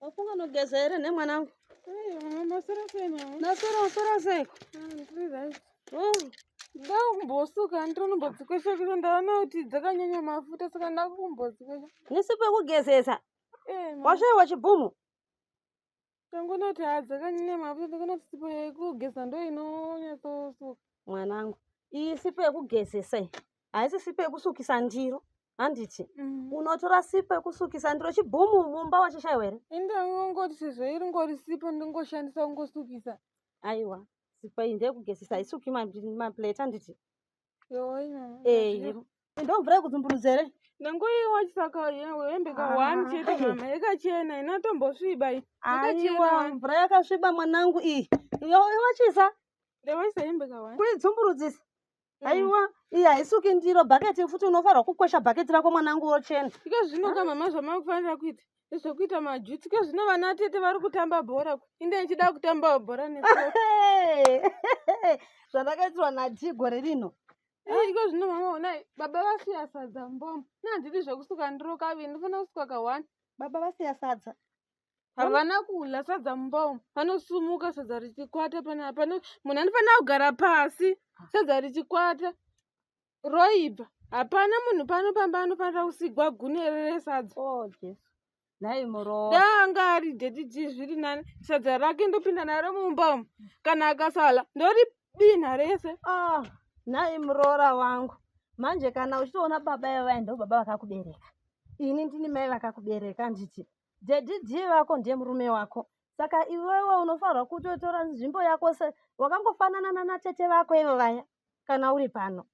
Wafunga nogeza here nemwanangu? Masara sei mama? Nasora seko. Ndau kumbosuka ndinombotsikosha ndaona kuti dzakanyanya mafuta saka ndakumbotsikosha. Nisipe kugezesa. Washayiwa chibhumu? Tangoona kuti dzakanyanya mafuta ndakaona kuti sipo yekugeza ndo inonyatsosuka. Mwanangu, iyi sipo yekugezesa iyi. Haisi sipo yekusukisa ndiro. Handiti. Unotora sipo yekusukisa ndiro chibhumu mumba wachishayiwa here? Ndangoti sezvo iri ngori sipo ndingoshandisa kungosukisa. Aiwa. Sipo iyi ndeyekugezesa haisuki maplate handiti. Yoi mama. Ndomvura yekudzumburudza here? Ndangoiwa chisaka hembe ka1 chete mama yakachena inatombosviba iyi. Aiwa, mvura yakasviba mwanangu iyi. Iwachisa? Ndewaisa hembe ka1. Kuidzumburudzisa. Aiwa, iyi haisuki ndiro bhaketi futi unofanirwa kukwesha bhaketi rako mwanangu rochena. Ika zvino mama zvamakufanira kuita zvekuita majuti. Ika zvino vana tete vari kutamba bhora. Inde ndichida kutamba bhora neso. Zvandakaitirwa naDhigore rino. Iko zvino mama onai baba vasiya sadza mbomo. Nandidi zvekusuka ndiro kaviri ndofana kusuka ka1. Baba vasiya sadza. Havana kudla sadza mbomo. Vanosumuka sadza richikwata panapa. Munhu anofanira kugara pasi sadza richikwata. Roibva. Hapana munhu panopamba anofanira kusigwa gunere resadza. Oh Jesu. Nhai murowa. Danga ari dediji zviri nani. Sadza rake ndopinda naro mumba umu. Kana akasala ndoribinha rese. Nhai muroora wangu. Manje kana uchiona baba ivaya ndo baba vakakubereka. Ini ndini mai vakakubereka nditi. Dediji wako ndiye murume wako. Saka iwewe unofanirwa kutotora nzvimbo yako wakangofanana natete vako ivo vaya kana uri pano.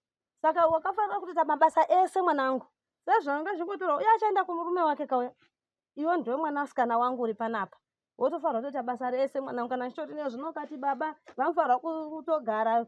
Saka wakafanira kuita mabasa ese mwanangu. Sezvanga zvingotora uye achaenda kumurume wake kauya. Iwe ndiwe mwanasikana wangu uri panapa. Wotofanirwa kuita basa rese mwanangu. Kana chitoti nezvinokati baba vanofanirwa kutogara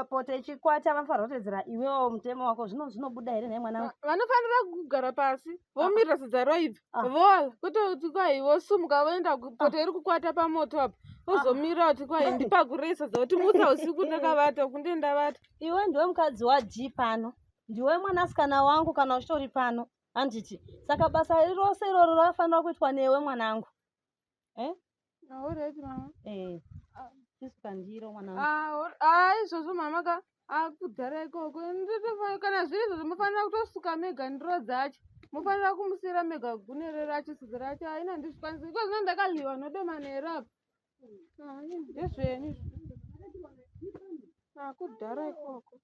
poto ichikwata vanofanirwa kutedzera iwewo mutemo wako. Zvinobuda here mwanangu? Vanofanira kugara pasi vomirira sadza roibva voala kuti kwai vosumuka voenda poto iri kukwata pamoto apa vozomira kuti kwai ndipakuresa sadza kuti mutsa usiku ndakavata kunde ndavata. Iwe ndiwe mukadzi waD pano. Ndiwe mwanasikana wangu kana uchitori pano. Handiti. Saka basa rose iroro rakafanira kuitwa newe mwanangu. Alright mama. Chisuka ndiro mwanangu. Izvozvo mama ka akudhara ikoko. Kana zviri izvozvo mufanira kutosuka mega ndiro dzacho. Mufanira kumusira mega gunere racho sadza racho haina ndizvikwanisa. Iko zvino ndakaliwa nodoma nerapo. Ndezvenyu. Akudhara ikoko.